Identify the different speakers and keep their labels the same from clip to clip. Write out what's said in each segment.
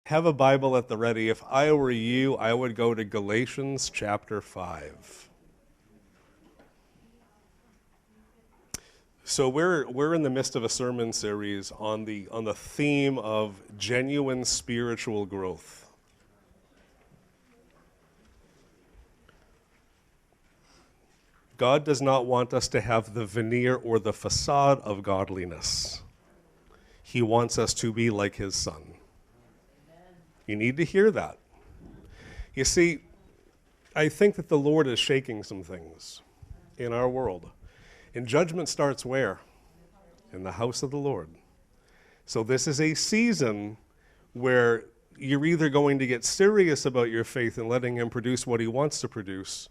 Speaker 1: Have a Bible at the ready. If I were you, I would go to Galatians chapter 5. So we're in the midst of a sermon series on the theme of genuine spiritual growth. God does not want us to have the veneer or the facade of godliness. He wants us to be like his Son. You need to hear that. You see, I think that the Lord is shaking some things in our world. And judgment starts where? In the house of the Lord. So this is a season where you're either going to get serious about your faith and letting him produce what he wants to produce,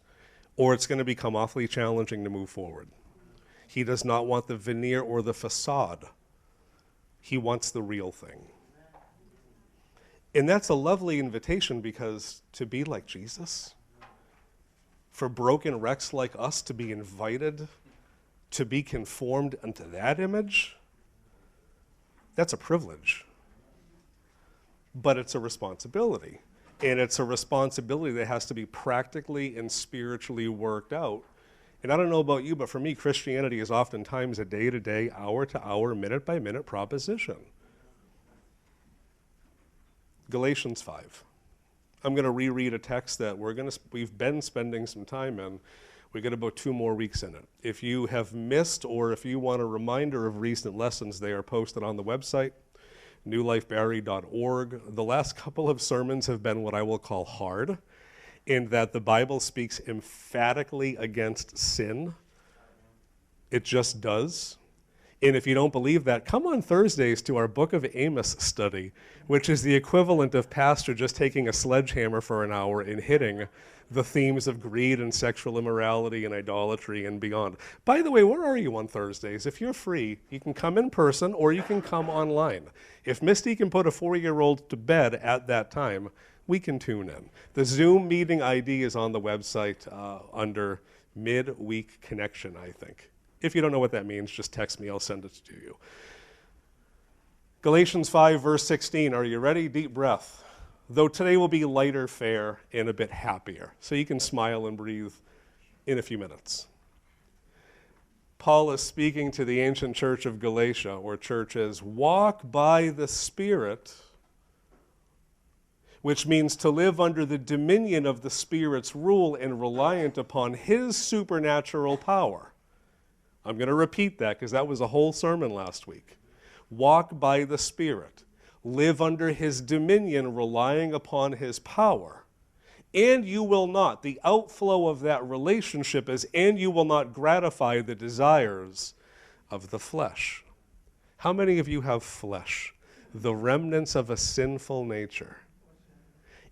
Speaker 1: or it's going to become awfully challenging to move forward. He does not want the veneer or the facade. He wants the real thing. And that's a lovely invitation, because to be like Jesus, for broken wrecks like us to be invited to be conformed unto that image, that's a privilege. But it's a responsibility. And it's a responsibility that has to be practically and spiritually worked out. And I don't know about you, but for me, Christianity is oftentimes a day-to-day, hour-to-hour, minute-by-minute proposition. Galatians 5. I'm going to reread a text that we've been spending some time in. We got about 2 more weeks in it. If you have missed, or if you want a reminder of recent lessons, they are posted on the website, newlifebarrie.org. The last couple of sermons have been what I will call hard, in that the Bible speaks emphatically against sin. It just does. And if you don't believe that, come on Thursdays to our Book of Amos study, which is the equivalent of pastor just taking a sledgehammer for an hour and hitting the themes of greed and sexual immorality and idolatry and beyond. By the way, where are you on Thursdays? If you're free, you can come in person or you can come online. If Misty can put a 4-year-old to bed at that time, we can tune in. The Zoom meeting ID is on the website under midweek connection, I think. If you don't know what that means, just text me, I'll send it to you. Galatians 5, verse 16, are you ready? Deep breath. Though today will be lighter fare and a bit happier, so you can smile and breathe in a few minutes. Paul is speaking to the ancient church of Galatia, or churches, walk by the Spirit, which means to live under the dominion of the Spirit's rule and reliant upon his supernatural power. I'm going to repeat that because that was a whole sermon last week. Walk by the Spirit. Live under his dominion, relying upon his power. And you will not. The outflow of that relationship is, and you will not gratify the desires of the flesh. How many of you have flesh? The remnants of a sinful nature.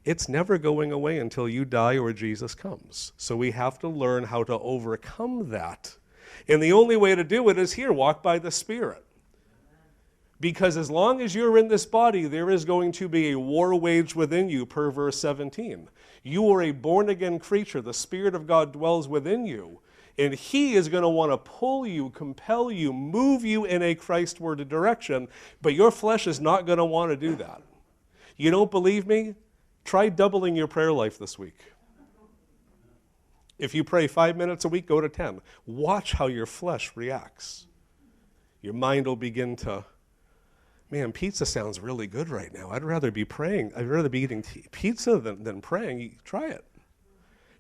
Speaker 1: It's never going away until you die or Jesus comes. So we have to learn how to overcome that. And the only way to do it is here, walk by the Spirit. Because as long as you're in this body, there is going to be a war waged within you, per verse 17. You are a born-again creature. The Spirit of God dwells within you. And he is going to want to pull you, compel you, move you in a Christward direction. But your flesh is not going to want to do that. You don't believe me? Try doubling your prayer life this week. If you pray 5 minutes a week, go to 10. Watch how your flesh reacts. Your mind will begin to, man, pizza sounds really good right now. I'd rather be praying. I'd rather be eating pizza than praying. Try it.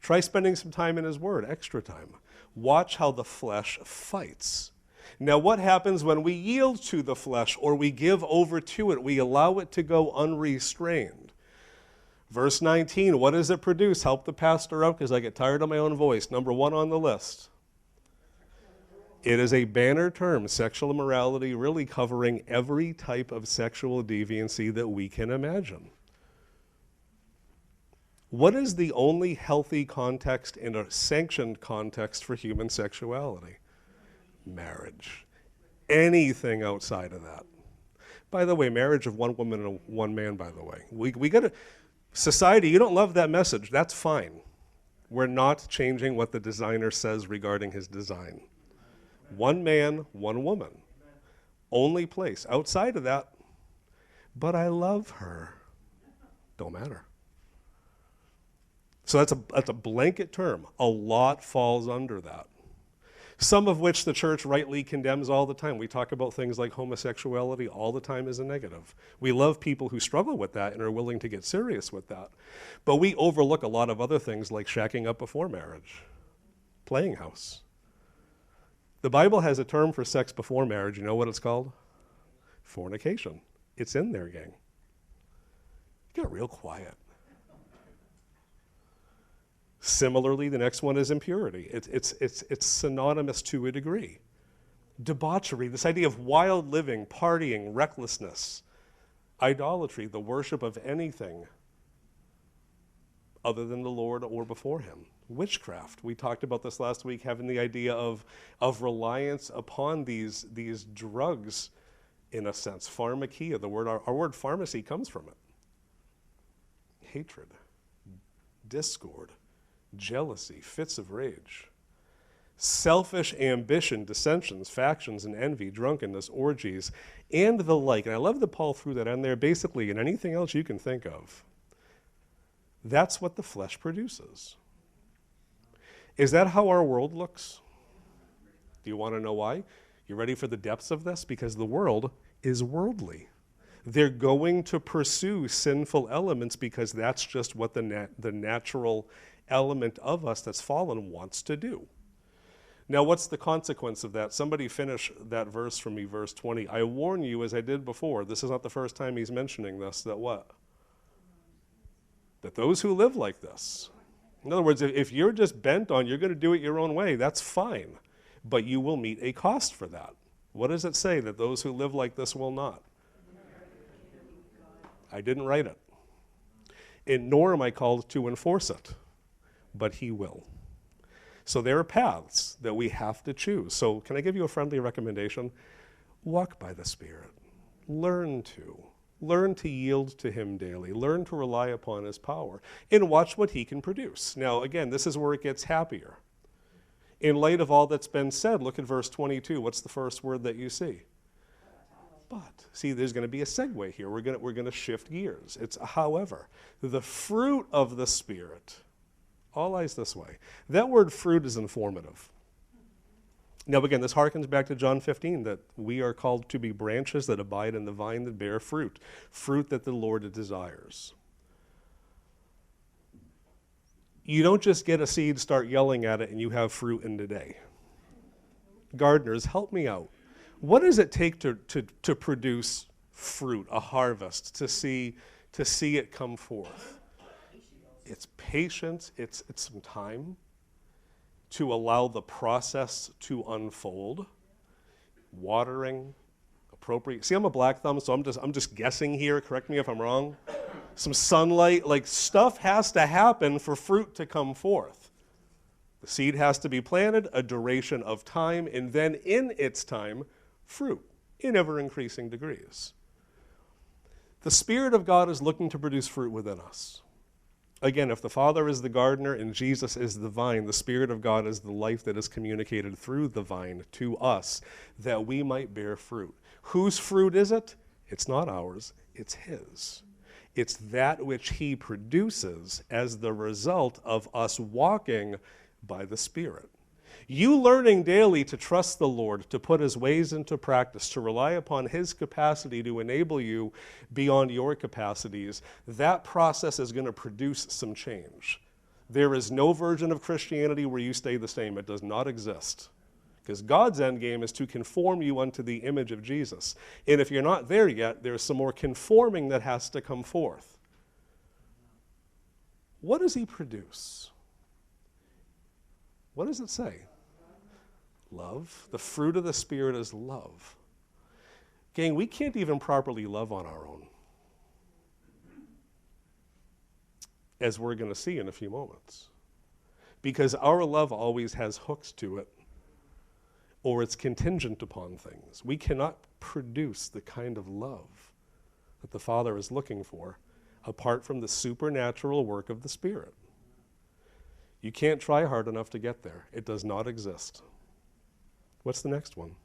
Speaker 1: Try spending some time in his word, extra time. Watch how the flesh fights. Now, what happens when we yield to the flesh or we give over to it? We allow it to go unrestrained. Verse 19, what does it produce? Help the pastor out because I get tired of my own voice. Number 1 on the list. It is a banner term, sexual immorality, really covering every type of sexual deviancy that we can imagine. What is the only healthy context and a sanctioned context for human sexuality? Marriage. Anything outside of that. By the way, marriage of one woman and one man, by the way. We got to... Society, you don't love that message. That's fine. We're not changing what the designer says regarding his design. One man, one woman. Only place. Outside of that, but I love her. don't matter. So that's a blanket term. A lot falls under that. Some of which the church rightly condemns all the time. We talk about things like homosexuality all the time as a negative. We love people who struggle with that and are willing to get serious with that. But we overlook a lot of other things like shacking up before marriage, playing house. The Bible has a term for sex before marriage. You know what it's called? Fornication. It's in there, gang. Get real quiet. Similarly, the next one is impurity. It's synonymous to a degree. Debauchery, this idea of wild living, partying, recklessness, idolatry, the worship of anything other than the Lord or before him. Witchcraft, we talked about this last week, having the idea of reliance upon these drugs, in a sense. Pharmakia, our word pharmacy comes from it. Hatred, discord, jealousy, fits of rage, selfish ambition, dissensions, factions, and envy, drunkenness, orgies, and the like. And I love that Paul threw that in there, basically, and anything else you can think of. That's what the flesh produces. Is that how our world looks? Do you want to know why? You ready for the depths of this? Because the world is worldly. They're going to pursue sinful elements because that's just what the natural element of us that's fallen wants to do. Now, what's the consequence of that? Somebody finish that verse for me, verse 20. I warn you, as I did before, this is not the first time he's mentioning this, that what? That those who live like this. In other words, if you're just bent on you're going to do it your own way, that's fine. But you will meet a cost for that. What does it say that those who live like this will not? I didn't write it. And nor am I called to enforce it. But he will. So there are paths that we have to choose. So can I give you a friendly recommendation? Walk by the Spirit. Learn to yield to him daily. Learn to rely upon his power. And watch what he can produce. Now, again, this is where it gets happier. In light of all that's been said, look at verse 22. What's the first word that you see? But. See, there's going to be a segue here. We're going to shift gears. It's however. The fruit of the Spirit. All eyes this way. That word fruit is informative. Now again, this harkens back to John 15, that we are called to be branches that abide in the vine that bear fruit, fruit that the Lord desires. You don't just get a seed, start yelling at it, and you have fruit in the day. Gardeners, help me out. What does it take to produce fruit, a harvest, to see it come forth? It's patience, it's some time to allow the process to unfold, watering, appropriate. See, I'm a black thumb, so I'm just guessing here, correct me if I'm wrong. Some sunlight, like stuff has to happen for fruit to come forth. The seed has to be planted, a duration of time, and then in its time, fruit in ever-increasing degrees. The Spirit of God is looking to produce fruit within us. Again, if the Father is the gardener and Jesus is the vine, the Spirit of God is the life that is communicated through the vine to us, that we might bear fruit. Whose fruit is it? It's not ours, it's his. It's that which he produces as the result of us walking by the Spirit. You learning daily to trust the Lord, to put his ways into practice, to rely upon his capacity to enable you beyond your capacities, that process is going to produce some change. There is no version of Christianity where you stay the same. It does not exist. Because God's end game is to conform you unto the image of Jesus. And if you're not there yet, there's some more conforming that has to come forth. What does he produce? What does it say? Love. The fruit of the Spirit is love. Gang, we can't even properly love on our own, as we're going to see in a few moments. Because our love always has hooks to it, or it's contingent upon things. We cannot produce the kind of love that the Father is looking for apart from the supernatural work of the Spirit. You can't try hard enough to get there. It does not exist. What's the next one?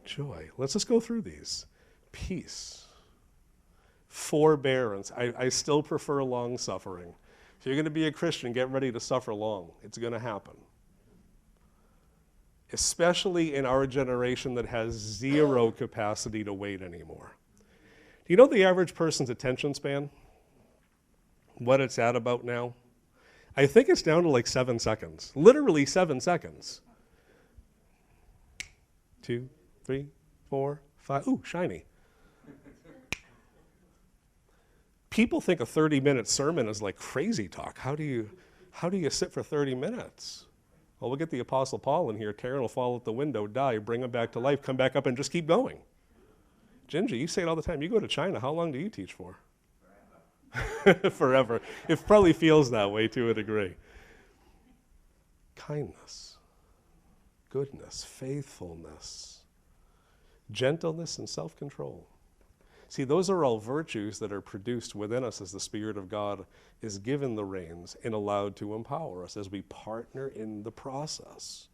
Speaker 1: Joy. Let's just go through these. Peace, forbearance. I still prefer long suffering. If you're going to be a Christian, get ready to suffer long. It's going to happen. Especially in our generation that has zero capacity to wait anymore. Do you know the average person's attention span? What it's at about now? I think it's down to like 7 seconds. Literally 7 seconds. 2, 3, 4, 5. Ooh, shiny. People think a 30-minute sermon is like crazy talk. How do you sit for 30 minutes? Well, we'll get the Apostle Paul in here. Taryn will fall out the window, die, bring him back to life, come back up, and just keep going. Ginger, you say it all the time. You go to China, how long do you teach for? Forever. Forever. It probably feels that way to a degree. Kindness, goodness, faithfulness, gentleness, and self-control. See, those are all virtues that are produced within us as the Spirit of God is given the reins and allowed to empower us as we partner in the process.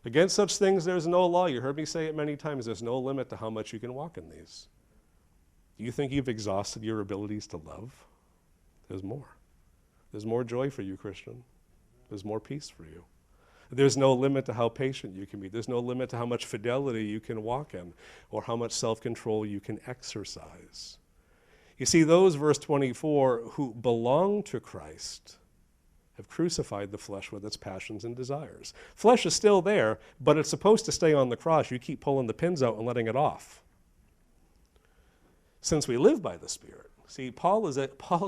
Speaker 1: Against such things, there's no law. You heard me say it many times. There's no limit to how much you can walk in these. Do you think you've exhausted your abilities to love? There's more. There's more joy for you, Christian. There's more peace for you. There's no limit to how patient you can be. There's no limit to how much fidelity you can walk in or how much self-control you can exercise. You see, those, verse 24, who belong to Christ have crucified the flesh with its passions and desires. Flesh is still there, but it's supposed to stay on the cross. You keep pulling the pins out and letting it off. Since we live by the Spirit. See, Paul's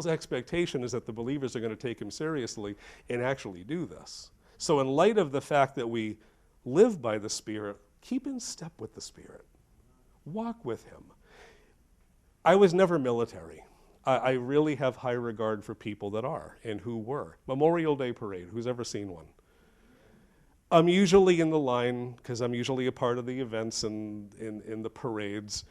Speaker 1: expectation is that the believers are going to take him seriously and actually do this. So in light of the fact that we live by the Spirit, keep in step with the Spirit. Walk with him. I was never military. I really have high regard for people that are and who were. Memorial Day Parade, who's ever seen one? I'm usually in the line because I'm usually a part of the events and in the parades.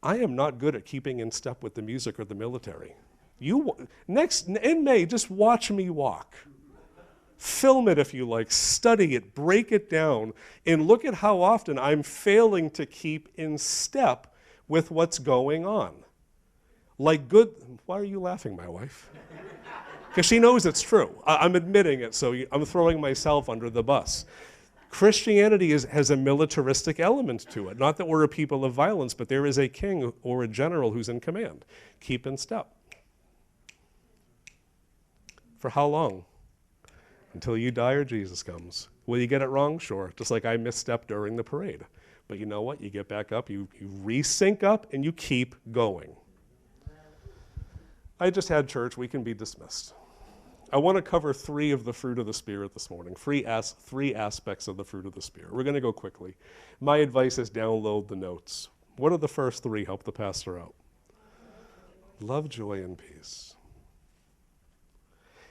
Speaker 1: I am not good at keeping in step with the music or the military. In May, just watch me walk. Film it if you like, study it, break it down, and look at how often I'm failing to keep in step with what's going on. Why are you laughing, my wife? Because she knows it's true. I'm admitting it, so I'm throwing myself under the bus. Christianity has a militaristic element to it. Not that we're a people of violence, but there is a king or a general who's in command. Keep in step. For how long? Until you die or Jesus comes. Will you get it wrong? Sure. Just like I misstepped during the parade. But you know what? You get back up, you re-sync up, and you keep going. I just had church. We can be dismissed. I want to cover 3 of the fruit of the Spirit this morning, 3 aspects of the fruit of the Spirit. We're going to go quickly. My advice is download the notes. What are the first 3? Help the pastor out. Love, joy, and peace.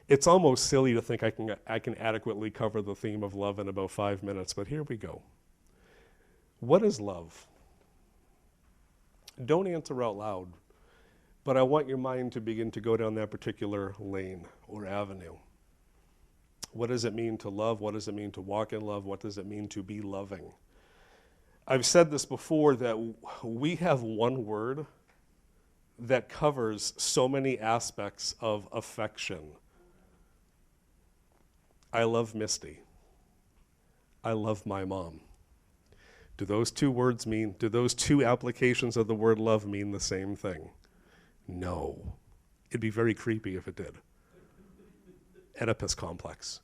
Speaker 1: It's almost silly to think I can adequately cover the theme of love in about 5 minutes, but here we go. What is love? Don't answer out loud, but I want your mind to begin to go down that particular lane or avenue. What does it mean to love? What does it mean to walk in love? What does it mean to be loving? I've said this before that we have one word that covers so many aspects of affection. I love Misty. I love my mom. Do those 2 applications of the word love mean the same thing? No. It'd be very creepy if it did. Oedipus complex.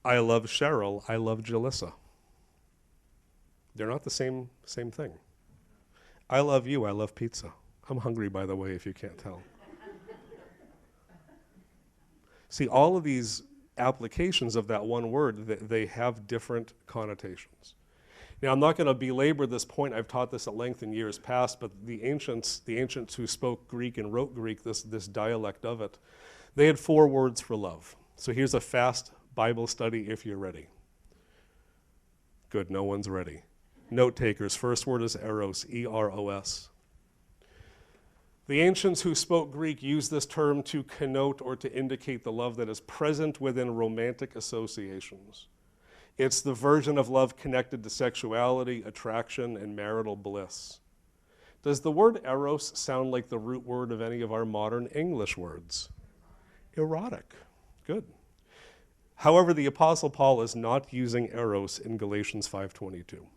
Speaker 1: I love Cheryl. I love Jalissa. They're not the same thing. I love you. I love pizza. I'm hungry, by the way, if you can't tell. See, all of these applications of that one word, they have different connotations. Now, I'm not going to belabor this point. I've taught this at length in years past, but the ancients who spoke Greek and wrote Greek, this dialect of it, they had 4 words for love. So here's a fast Bible study if you're ready. Good, no one's ready. Note takers, first word is eros, E-R-O-S. The ancients who spoke Greek used this term to connote or to indicate the love that is present within romantic associations. It's the version of love connected to sexuality, attraction, and marital bliss. Does the word eros sound like the root word of any of our modern English words? Erotic. Good. However, the Apostle Paul is not using eros in Galatians 5:22.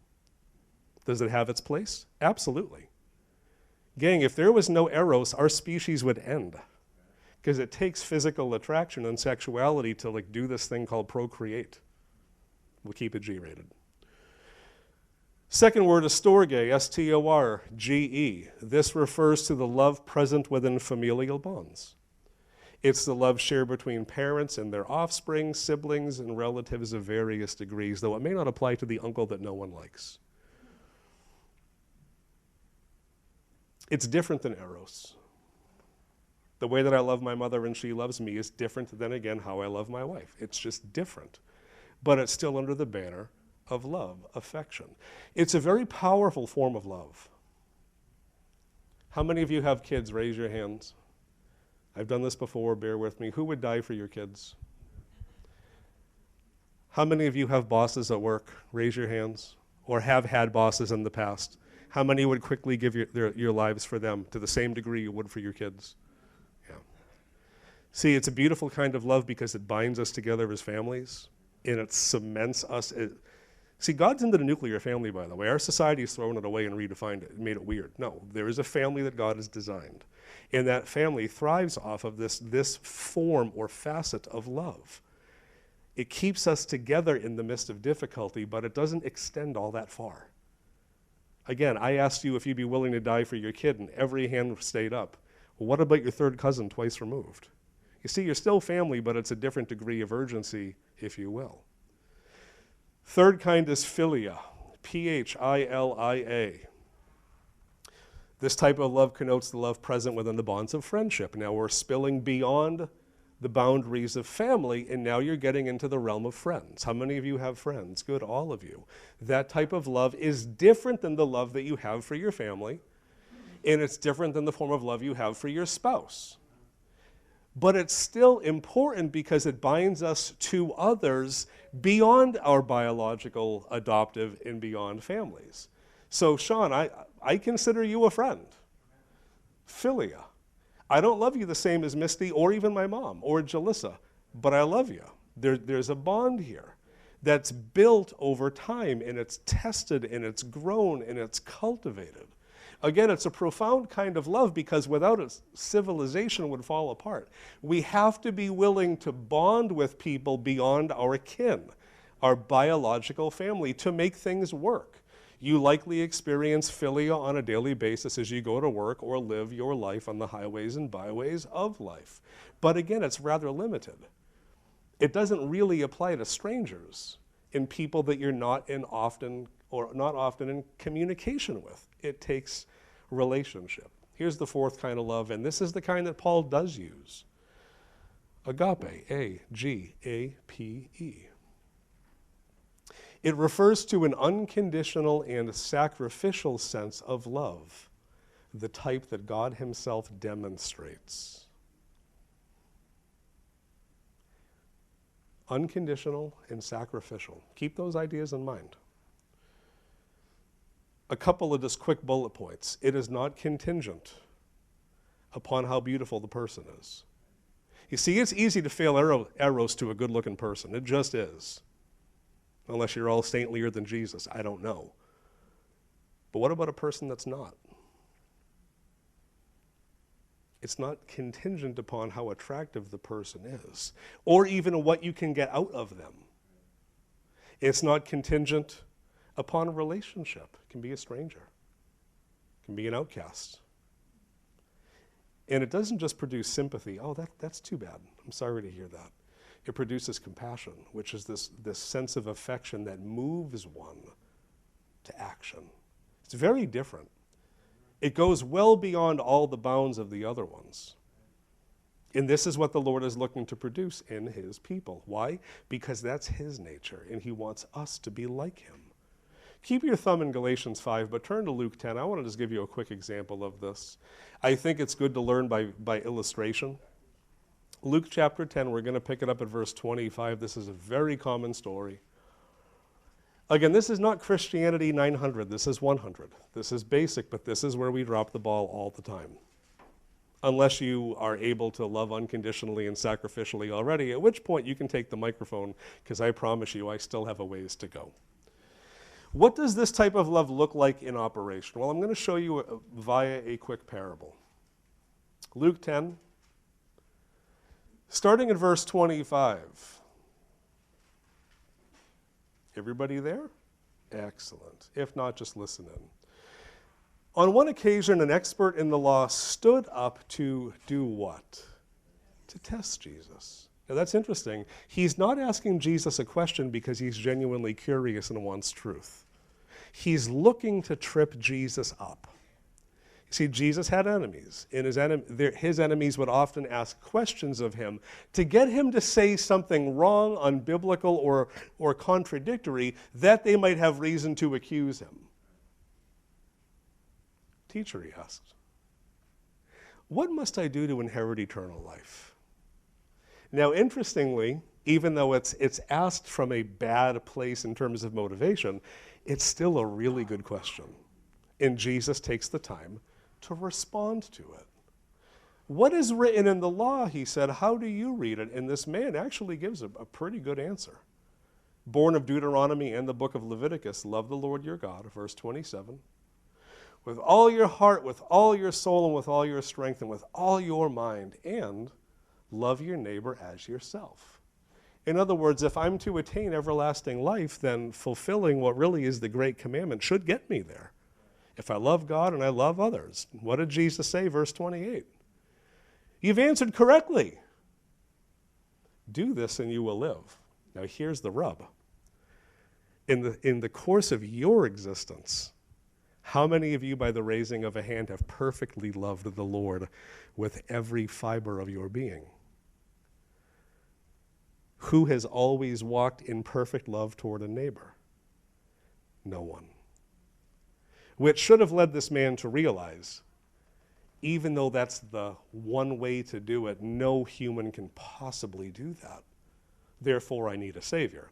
Speaker 1: Does it have its place? Absolutely. Gang, if there was no eros, our species would end. Because it takes physical attraction and sexuality to like do this thing called procreate. We'll keep it G-rated. Second word is storge, S-T-O-R-G-E. This refers to the love present within familial bonds. It's the love shared between parents and their offspring, siblings, and relatives of various degrees, though it may not apply to the uncle that no one likes. It's different than eros. The way that I love my mother and she loves me is different than, again, how I love my wife. It's just different. But it's still under the banner of love, affection. It's a very powerful form of love. How many of you have kids? Raise your hands. I've done this before, bear with me. Who would die for your kids? How many of you have bosses at work? Raise your hands. Or have had bosses in the past. How many would quickly give your lives for them to the same degree you would for your kids? Yeah. See, it's a beautiful kind of love because it binds us together as families, and it cements us. See, God's into the nuclear family, by the way. Our society has thrown it away and redefined it and made it weird. No, there is a family that God has designed, and that family thrives off of this form or facet of love. It keeps us together in the midst of difficulty, but it doesn't extend all that far. Again, I asked you if you'd be willing to die for your kid, and every hand stayed up. Well, what about your third cousin twice removed? You see, you're still family, but it's a different degree of urgency, if you will. Third kind is philia, P-H-I-L-I-A. This type of love connotes the love present within the bonds of friendship. Now we're spilling beyond the boundaries of family, and now you're getting into the realm of friends. How many of you have friends? Good, all of you. That type of love is different than the love that you have for your family, and it's different than the form of love you have for your spouse. But it's still important because it binds us to others beyond our biological, adoptive, and beyond families. So, Sean, I consider you a friend. Philia. I don't love you the same as Misty or even my mom or Jalissa, but I love you. There's a bond here that's built over time, and it's tested, and it's grown, and it's cultivated. Again, it's a profound kind of love because without it, civilization would fall apart. We have to be willing to bond with people beyond our kin, our biological family, to make things work. You likely experience philia on a daily basis as you go to work or live your life on the highways and byways of life. But again, it's rather limited. It doesn't really apply to strangers and people that you're not often in communication with. It takes relationship. Here's the fourth kind of love, and this is the kind that Paul does use. Agape, A-G-A-P-E. It refers to an unconditional and sacrificial sense of love, the type that God himself demonstrates. Unconditional and sacrificial. Keep those ideas in mind. A couple of just quick bullet points. It is not contingent upon how beautiful the person is. You see, it's easy to fail eros to a good-looking person. It just is. Unless you're all saintlier than Jesus, I don't know. But what about a person that's not? It's not contingent upon how attractive the person is, or even what you can get out of them. It's not contingent upon a relationship. It can be a stranger. It can be an outcast. And it doesn't just produce sympathy. Oh, that's too bad. I'm sorry to hear that. It produces compassion, which is this sense of affection that moves one to action. It's very different. It goes well beyond all the bounds of the other ones. And this is what the Lord is looking to produce in his people. Why? Because that's his nature, and he wants us to be like him. Keep your thumb in Galatians 5, but turn to Luke 10. I want to just give you a quick example of this. I think it's good to learn by illustration. Luke chapter 10, we're going to pick it up at verse 25. This is a very common story. Again, this is not Christianity 900. This is 100. This is basic, but this is where we drop the ball all the time. Unless you are able to love unconditionally and sacrificially already, at which point you can take the microphone, because I promise you I still have a ways to go. What does this type of love look like in operation? Well, I'm going to show you via a quick parable. Luke 10, starting in verse 25. Everybody there? Excellent. If not, just listen in. On one occasion, an expert in the law stood up to do what? To test Jesus. Now that's interesting. He's not asking Jesus a question because he's genuinely curious and wants truth. He's looking to trip Jesus up. You see, Jesus had enemies, and his enemies would often ask questions of him to get him to say something wrong, unbiblical, or contradictory that they might have reason to accuse him. Teacher, he asked, what must I do to inherit eternal life? Now, interestingly, even though it's asked from a bad place in terms of motivation, it's still a really good question. And Jesus takes the time to respond to it. What is written in the law, he said, how do you read it? And this man actually gives a pretty good answer. Born of Deuteronomy and the book of Leviticus, love the Lord your God, verse 27. With all your heart, with all your soul, and with all your strength, and with all your mind, and love your neighbor as yourself. In other words, if I'm to attain everlasting life, then fulfilling what really is the great commandment should get me there. If I love God and I love others. What did Jesus say, verse 28? You've answered correctly. Do this and you will live. Now here's the rub. In the course of your existence, how many of you by the raising of a hand have perfectly loved the Lord with every fiber of your being? Who has always walked in perfect love toward a neighbor? No one. Which should have led this man to realize, even though that's the one way to do it, no human can possibly do that. Therefore, I need a Savior.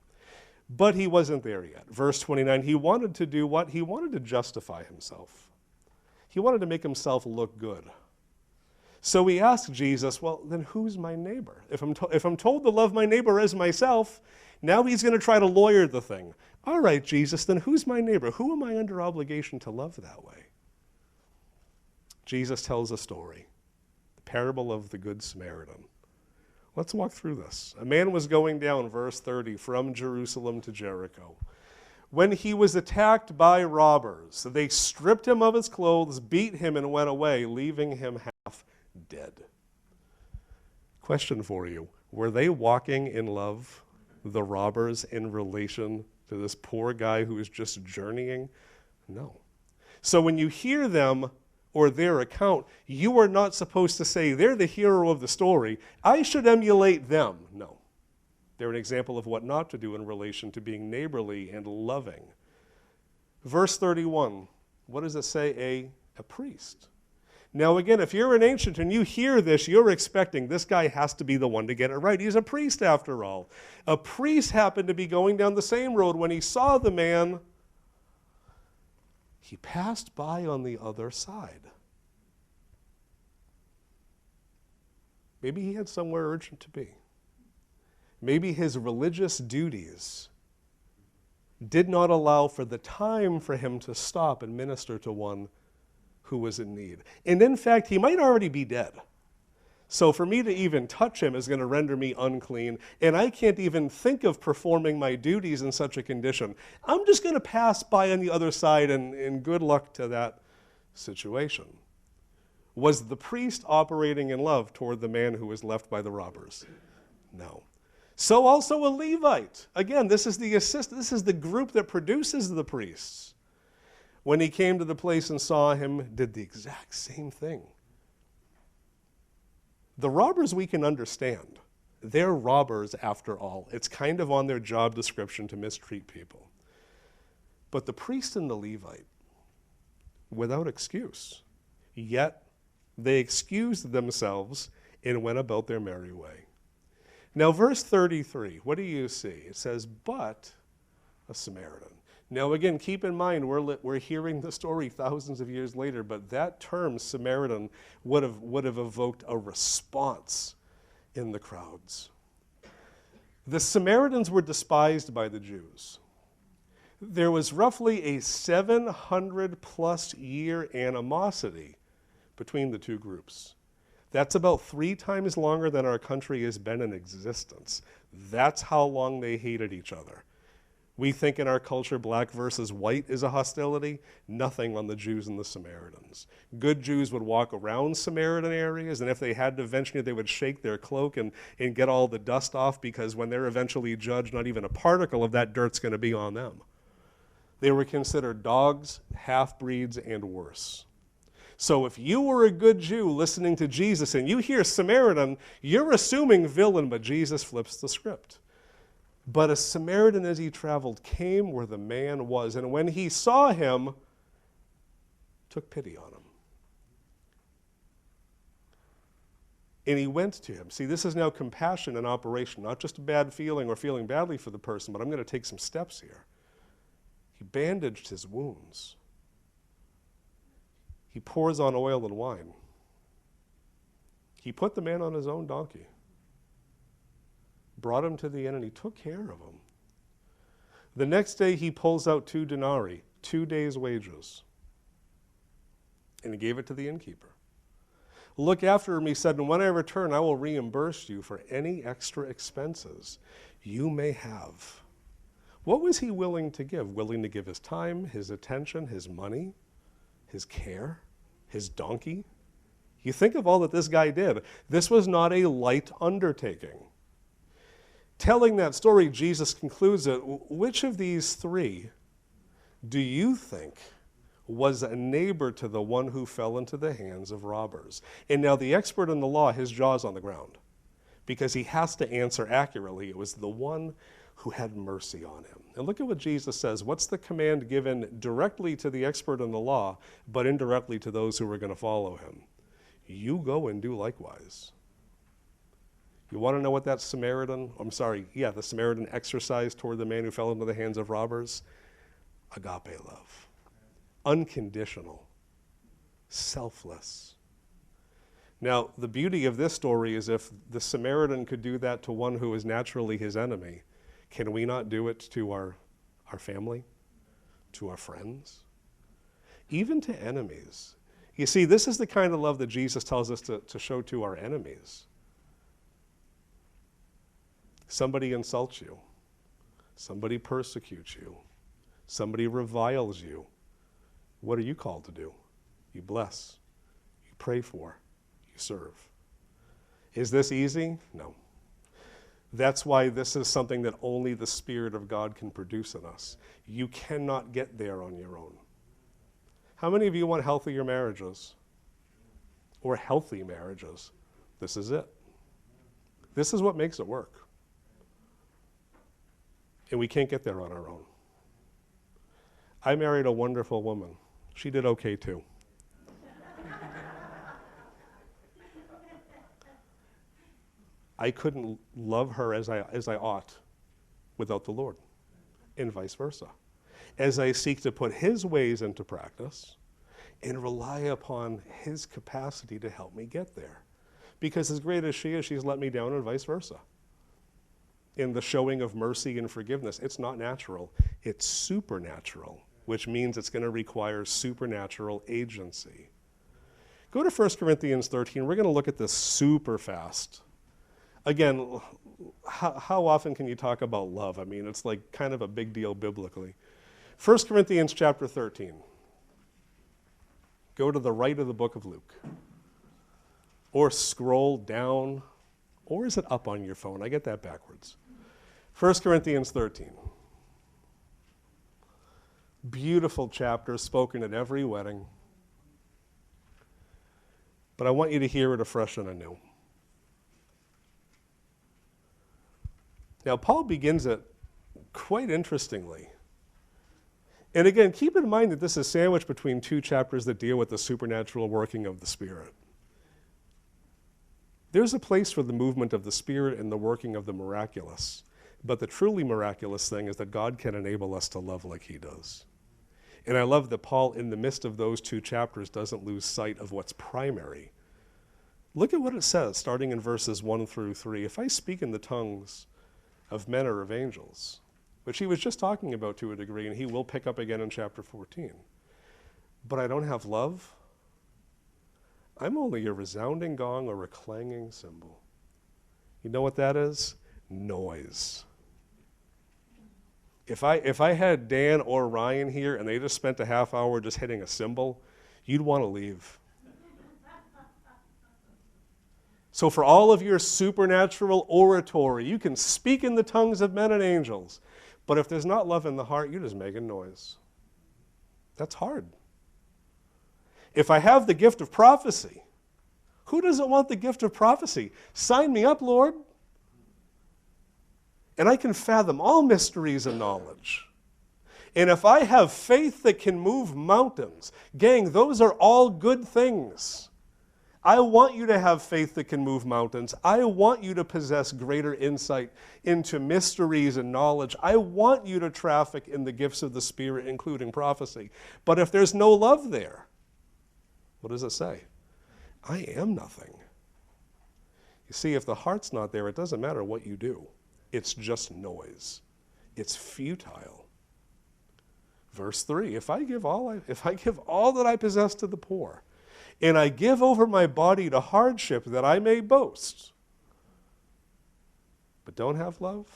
Speaker 1: But he wasn't there yet. Verse 29, he wanted to do what? He wanted to justify himself. He wanted to make himself look good. So he asked Jesus, well, then who's my neighbor? If I'm told to love my neighbor as myself, now he's going to try to lawyer the thing. All right, Jesus, then who's my neighbor? Who am I under obligation to love that way? Jesus tells a story, the parable of the Good Samaritan. Let's walk through this. A man was going down, verse 30, from Jerusalem to Jericho. When he was attacked by robbers, they stripped him of his clothes, beat him, and went away, leaving him half dead. Question for you. Were they walking in love, the robbers, in relation to this poor guy who was just journeying? No. So when you hear them or their account, you are not supposed to say, they're the hero of the story, I should emulate them. No. They're an example of what not to do in relation to being neighborly and loving. Verse 31, what does it say? A priest. Now again, if you're an ancient and you hear this, you're expecting this guy has to be the one to get it right. He's a priest after all. A priest happened to be going down the same road. When he saw the man, he passed by on the other side. Maybe he had somewhere urgent to be. Maybe his religious duties did not allow for the time for him to stop and minister to one who was in need. And in fact, he might already be dead. So for me to even touch him is going to render me unclean, and I can't even think of performing my duties in such a condition. I'm just going to pass by on the other side, and good luck to that situation. Was the priest operating in love toward the man who was left by the robbers? No. So also a Levite. Again, this is the group that produces the priests. When he came to the place and saw him, did the exact same thing. The robbers we can understand. They're robbers after all. It's kind of on their job description to mistreat people. But the priest and the Levite, without excuse, yet they excused themselves and went about their merry way. Now verse 33, what do you see? It says, but a Samaritan. Now again, keep in mind, we're hearing the story thousands of years later, but that term, Samaritan, would have evoked a response in the crowds. The Samaritans were despised by the Jews. There was roughly a 700 plus year animosity between the two groups. That's about 3 times longer than our country has been in existence. That's how long they hated each other. We think in our culture black versus white is a hostility. Nothing on the Jews and the Samaritans. Good Jews would walk around Samaritan areas, and if they had to venture, they would shake their cloak and get all the dust off, because when they're eventually judged, not even a particle of that dirt's going to be on them. They were considered dogs, half-breeds, and worse. So if you were a good Jew listening to Jesus and you hear Samaritan, you're assuming villain, but Jesus flips the script. But a Samaritan, as he traveled, came where the man was, and when he saw him, took pity on him. And he went to him. See, this is now compassion in operation, not just a bad feeling or feeling badly for the person, but I'm going to take some steps here. He bandaged his wounds. He pours on oil and wine. He put the man on his own donkey, brought him to the inn, and he took care of him. The next day he pulls out 2 denarii, 2 days' wages, and he gave it to the innkeeper. Look after him, he said, and when I return, I will reimburse you for any extra expenses you may have. What was he willing to give? Willing to give his time, his attention, his money, his care, his donkey? You think of all that this guy did. This was not a light undertaking. Telling that story, Jesus concludes it. Which of these 3 do you think was a neighbor to the one who fell into the hands of robbers? And now the expert in the law, his jaw's on the ground, because he has to answer accurately. It was the one who had mercy on him. And look at what Jesus says. What's the command given directly to the expert in the law, but indirectly to those who are going to follow him? You go and do likewise. You want to know what that the Samaritan exercised toward the man who fell into the hands of robbers? Agape love. Unconditional. Selfless. Now, the beauty of this story is if the Samaritan could do that to one who is naturally his enemy, can we not do it to our family, to our friends, even to enemies? You see, this is the kind of love that Jesus tells us to show to our enemies. Somebody insults you. Somebody persecutes you. Somebody reviles you. What are you called to do? You bless. You pray for. You serve. Is this easy? No. That's why this is something that only the Spirit of God can produce in us. You cannot get there on your own. How many of you want healthier marriages? Or healthy marriages? This is it. This is what makes it work. And we can't get there on our own. I married a wonderful woman. She did okay too. I couldn't love her as I ought without the Lord, and vice versa. As I seek to put His ways into practice and rely upon His capacity to help me get there. Because as great as she is, she's let me down, and vice versa. In the showing of mercy and forgiveness, it's not natural, it's supernatural, which means it's going to require supernatural agency. Go to 1 Corinthians 13. We're going to look at this super fast. Again, how often can you talk about love? I mean, it's like kind of a big deal biblically. 1 Corinthians chapter 13. Go to the right of the book of Luke. Or scroll down. Or is it up on your phone? I get that backwards. 1 Corinthians 13. Beautiful chapter spoken at every wedding. But I want you to hear it afresh and anew. Now, Paul begins it quite interestingly. And again, keep in mind that this is sandwiched between 2 chapters that deal with the supernatural working of the Spirit. There's a place for the movement of the Spirit and the working of the miraculous. But the truly miraculous thing is that God can enable us to love like he does. And I love that Paul, in the midst of those 2 chapters, doesn't lose sight of what's primary. Look at what it says, starting in verses 1 through 3. If I speak in the tongues of men or of angels, which he was just talking about to a degree, and he will pick up again in chapter 14, but I don't have love, I'm only a resounding gong or a clanging cymbal. You know what that is? Noise. If I had Dan or Ryan here and they just spent a half hour just hitting a cymbal, you'd want to leave. So for all of your supernatural oratory, you can speak in the tongues of men and angels, but if there's not love in the heart, you're just making noise. That's hard. If I have the gift of prophecy, who doesn't want the gift of prophecy? Sign me up, Lord. And I can fathom all mysteries and knowledge. And if I have faith that can move mountains, gang, those are all good things. I want you to have faith that can move mountains. I want you to possess greater insight into mysteries and knowledge. I want you to traffic in the gifts of the Spirit, including prophecy. But if there's no love there, what does it say? I am nothing. You see, if the heart's not there, it doesn't matter what you do. It's just noise. It's futile. Verse 3, if I give all that I possess to the poor, and I give over my body to hardship that I may boast, but don't have love,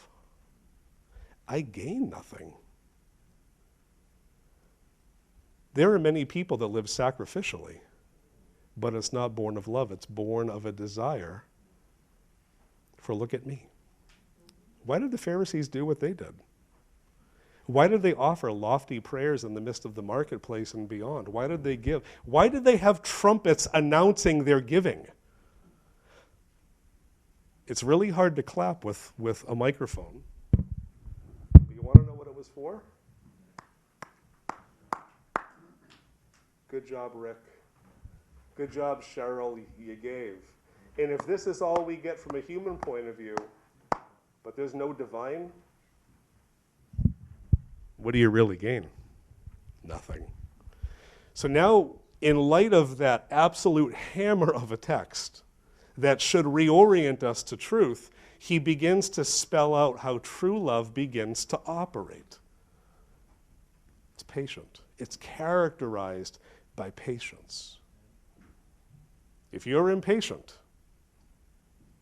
Speaker 1: I gain nothing. There are many people that live sacrificially, but it's not born of love. It's born of a desire for look at me. Why did the Pharisees do what they did? Why did they offer lofty prayers in the midst of the marketplace and beyond? Why did they give? Why did they have trumpets announcing their giving? It's really hard to clap with a microphone. You want to know what it was for? Good job, Rick. Good job, Cheryl, you gave. And if this is all we get from a human point of view, but there's no divine, what do you really gain? Nothing. So now, in light of that absolute hammer of a text that should reorient us to truth, he begins to spell out how true love begins to operate. It's patient. It's characterized by patience. If you're impatient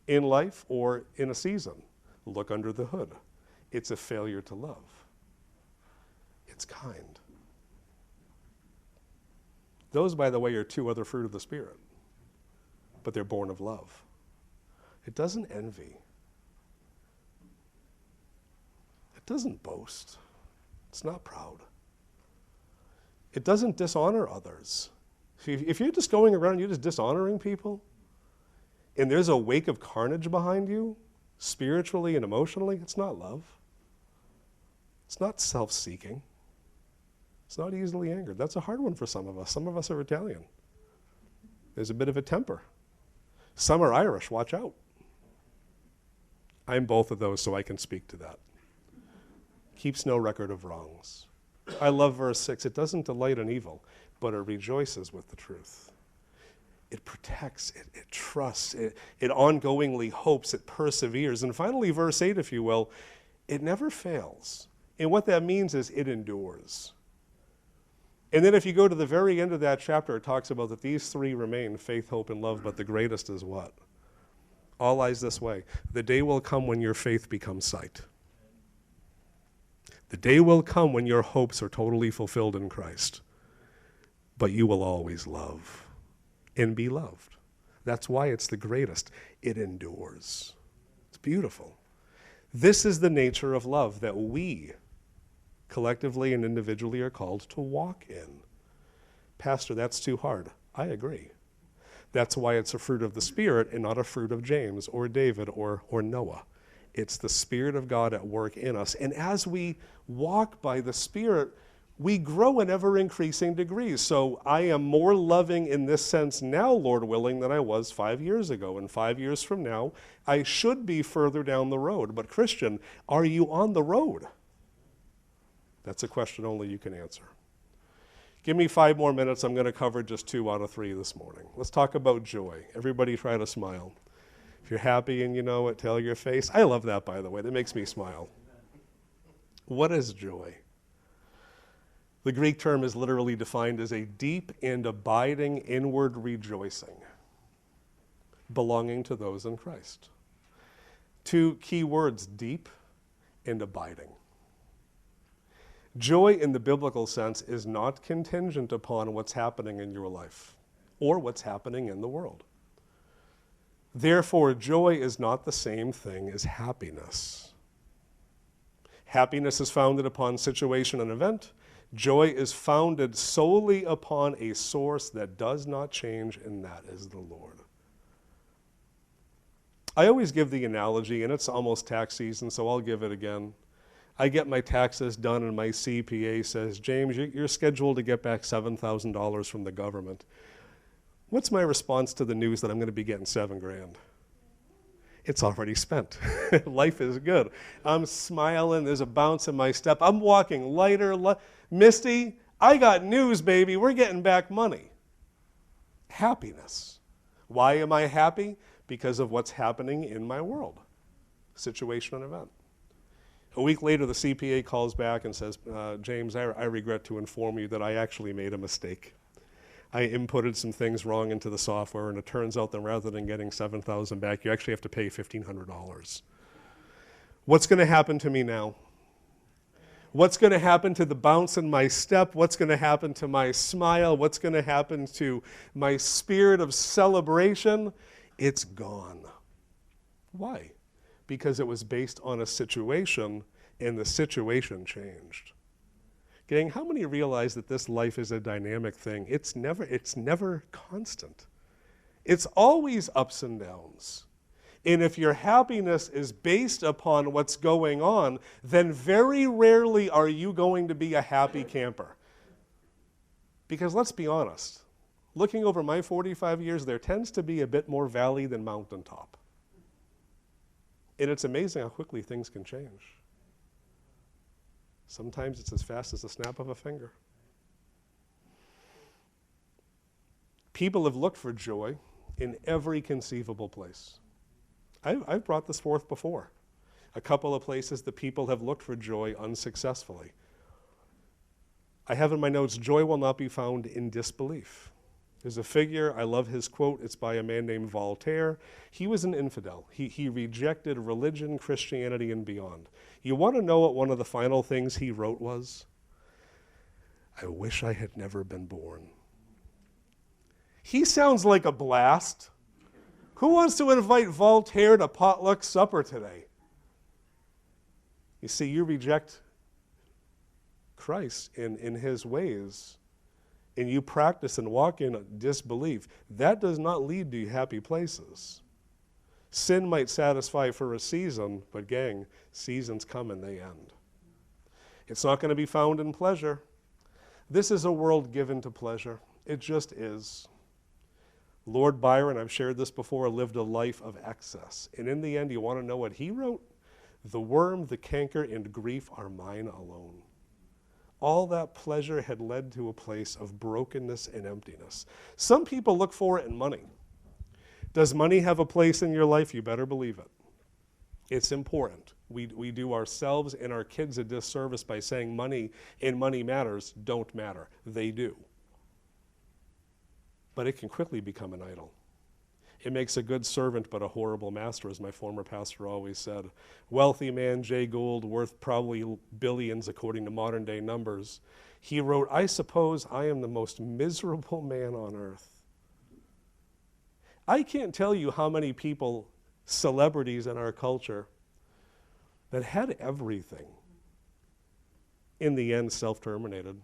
Speaker 1: in life or in a season, look under the hood. It's a failure to love. It's kind. Those, by the way, are 2 other fruit of the Spirit, but they're born of love. It doesn't envy. It doesn't boast. It's not proud. It doesn't dishonor others. If you're just going around, you're just dishonoring people, and there's a wake of carnage behind you, spiritually and emotionally, it's not love. It's not self-seeking. It's not easily angered. That's a hard one for some of us. Some of us are Italian. There's a bit of a temper. Some are Irish. Watch out. I'm both of those, so I can speak to that. Keeps no record of wrongs. I love verse 6. It doesn't delight in evil, but it rejoices with the truth. It protects, it trusts, it ongoingly hopes, it perseveres. And finally, verse 8, if you will, it never fails. And what that means is it endures. And then if you go to the very end of that chapter, it talks about that these 3 remain, faith, hope, and love, but the greatest is what? All lies this way. The day will come when your faith becomes sight. The day will come when your hopes are totally fulfilled in Christ. But you will always love and be loved. That's why it's the greatest. It endures. It's beautiful. This is the nature of love that we, collectively and individually, are called to walk in. Pastor, that's too hard. I agree. That's why it's a fruit of the Spirit and not a fruit of James or David or Noah. It's the Spirit of God at work in us. And as we walk by the Spirit, we grow in ever-increasing degrees. So I am more loving in this sense now, Lord willing, than I was 5 years ago. And 5 years from now, I should be further down the road. But Christian, are you on the road? That's a question only you can answer. Give me 5 more minutes. I'm going to cover just 2 out of 3 this morning. Let's talk about joy. Everybody try to smile. If you're happy and you know it, tell your face. I love that, by the way. That makes me smile. What is joy? The Greek term is literally defined as a deep and abiding inward rejoicing belonging to those in Christ. 2 key words, deep and abiding. Joy in the biblical sense is not contingent upon what's happening in your life or what's happening in the world. Therefore, joy is not the same thing as happiness. Happiness is founded upon situation and event. Joy is founded solely upon a source that does not change, and that is the Lord. I always give the analogy, and it's almost tax season, so I'll give it again. I get my taxes done, and my CPA says, James, you're scheduled to get back $7,000 from the government. What's my response to the news that I'm going to be getting $7,000? It's already spent. Life is good. I'm smiling. There's a bounce in my step. I'm walking lighter. Misty, I got news, baby. We're getting back money. Happiness. Why am I happy? Because of what's happening in my world. Situation and event. A week later, the CPA calls back and says, James, I regret to inform you that I actually made a mistake. I inputted some things wrong into the software, and it turns out that rather than getting $7,000 back, you actually have to pay $1,500. What's going to happen to me now? What's going to happen to the bounce in my step? What's going to happen to my smile? What's going to happen to my spirit of celebration? It's gone. Why? Because it was based on a situation, and the situation changed. Gang, how many realize that this life is a dynamic thing? It's never constant. It's always ups and downs. And if your happiness is based upon what's going on, then very rarely are you going to be a happy camper. Because let's be honest, looking over my 45 years, there tends to be a bit more valley than mountaintop. And it's amazing how quickly things can change. Sometimes it's as fast as the snap of a finger. People have looked for joy in every conceivable place. I've brought this forth before. A couple of places that people have looked for joy unsuccessfully. I have in my notes, joy will not be found in disbelief. There's a figure, I love his quote, it's by a man named Voltaire. He was an infidel. He rejected religion, Christianity, and beyond. You want to know what one of the final things he wrote was? I wish I had never been born. He sounds like a blast. Who wants to invite Voltaire to potluck supper today? You see, you reject Christ in his ways, and you practice and walk in disbelief. That does not lead to happy places. Sin might satisfy for a season, but gang, seasons come and they end. It's not going to be found in pleasure. This is a world given to pleasure. It just is. Lord Byron, I've shared this before, lived a life of excess. And in the end, you want to know what he wrote? The worm, the canker, and grief are mine alone. All that pleasure had led to a place of brokenness and emptiness. Some people look for it in money. Does money have a place in your life? You better believe it. It's important. We do ourselves and our kids a disservice by saying money and money matters don't matter. They do. But it can quickly become an idol. It makes a good servant but a horrible master, as my former pastor always said. Wealthy man Jay Gould, worth probably billions according to modern day numbers, he wrote, I suppose I am the most miserable man on earth. I can't tell you how many people, celebrities in our culture, that had everything, in the end self-terminated.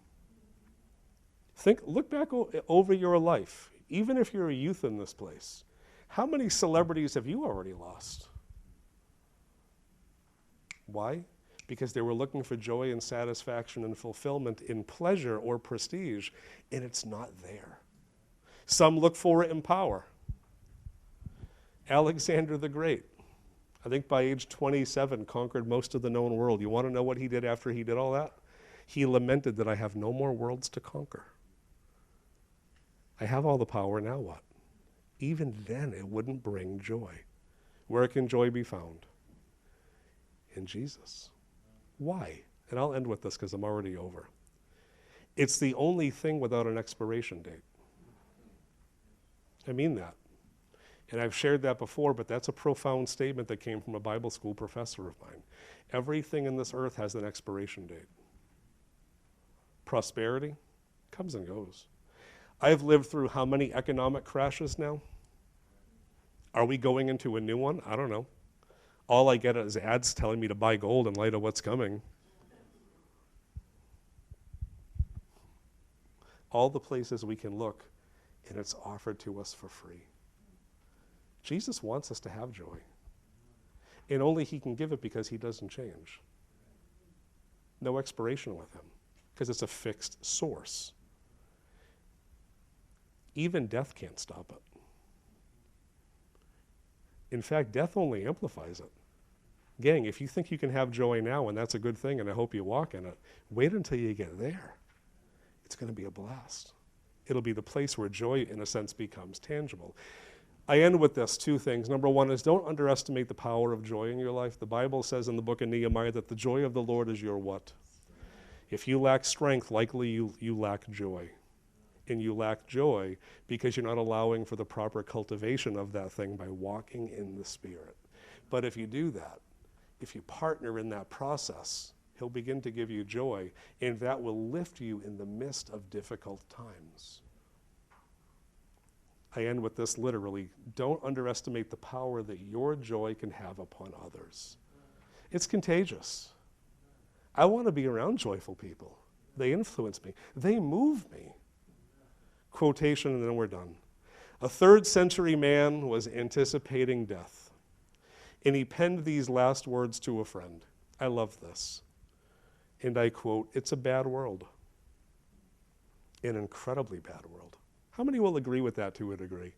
Speaker 1: Look back over your life, even if you're a youth in this place. How many celebrities have you already lost? Why? because they were looking for joy and satisfaction and fulfillment in pleasure or prestige, and it's not there. Some look for it in power. Alexander the Great, I think by age 27, conquered most of the known world. You want to know what he did after he did all that? He lamented that I have no more worlds to conquer. I have all the power, now what? Even then, it wouldn't bring joy. Where can joy be found? In Jesus. Why? And I'll end with this because I'm already over. It's the only thing without an expiration date. I mean that. And I've shared that before, but that's a profound statement that came from a Bible school professor of mine. Everything in this earth has an expiration date. Prosperity comes and goes. I've lived through how many economic crashes now? Are we going into a new one? I don't know. All I get is ads telling me to buy gold in light of what's coming. All the places we can look, and it's offered to us for free. Jesus wants us to have joy. And only he can give it because he doesn't change. No expiration with him, because it's a fixed source. Even death can't stop it. In fact, death only amplifies it. Gang, if you think you can have joy now, and that's a good thing, and I hope you walk in it, wait until you get there. It's going to be a blast. It'll be the place where joy, in a sense, becomes tangible. I end with this, two things. Number one is don't underestimate the power of joy in your life. The Bible says in the book of Nehemiah that the joy of the Lord is your what? If you lack strength, likely you lack joy. And you lack joy because you're not allowing for the proper cultivation of that thing by walking in the Spirit. But if you do that, if you partner in that process, he'll begin to give you joy, and that will lift you in the midst of difficult times. I end with this literally. Don't underestimate the power that your joy can have upon others. It's contagious. I want to be around joyful people. They influence me. They move me. Quotation, and then we're done. A 3rd century man was anticipating death, and he penned these last words to a friend. I love this. And I quote, "It's a bad world. An incredibly bad world." How many will agree with that to a degree?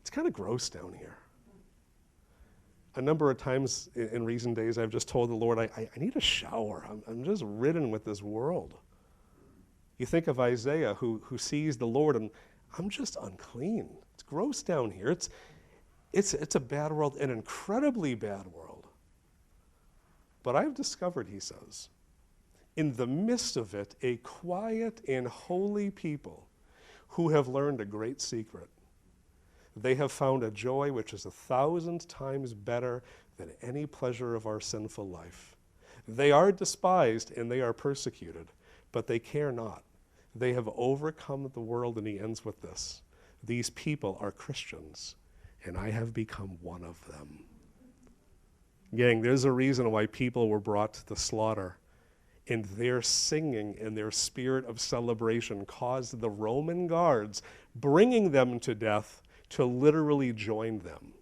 Speaker 1: It's kind of gross down here. A number of times in recent days, I've just told the Lord, I need a shower. I'm just ridden with this world. You think of Isaiah who sees the Lord, and I'm just unclean. It's gross down here. It's a bad world, an incredibly bad world. But I've discovered, he says, in the midst of it, a quiet and holy people who have learned a great secret. They have found a joy which is 1,000 times better than any pleasure of our sinful life. They are despised and they are persecuted, but they care not. They have overcome the world, and he ends with this. These people are Christians, and I have become one of them. Gang, there's a reason why people were brought to the slaughter, and their singing and their spirit of celebration caused the Roman guards, bringing them to death, to literally join them.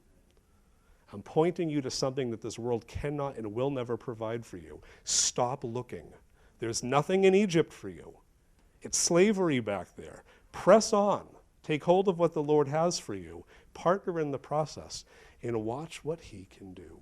Speaker 1: I'm pointing you to something that this world cannot and will never provide for you. Stop looking. There's nothing in Egypt for you. It's slavery back there. Press on. Take hold of what the Lord has for you. Partner in the process and watch what he can do.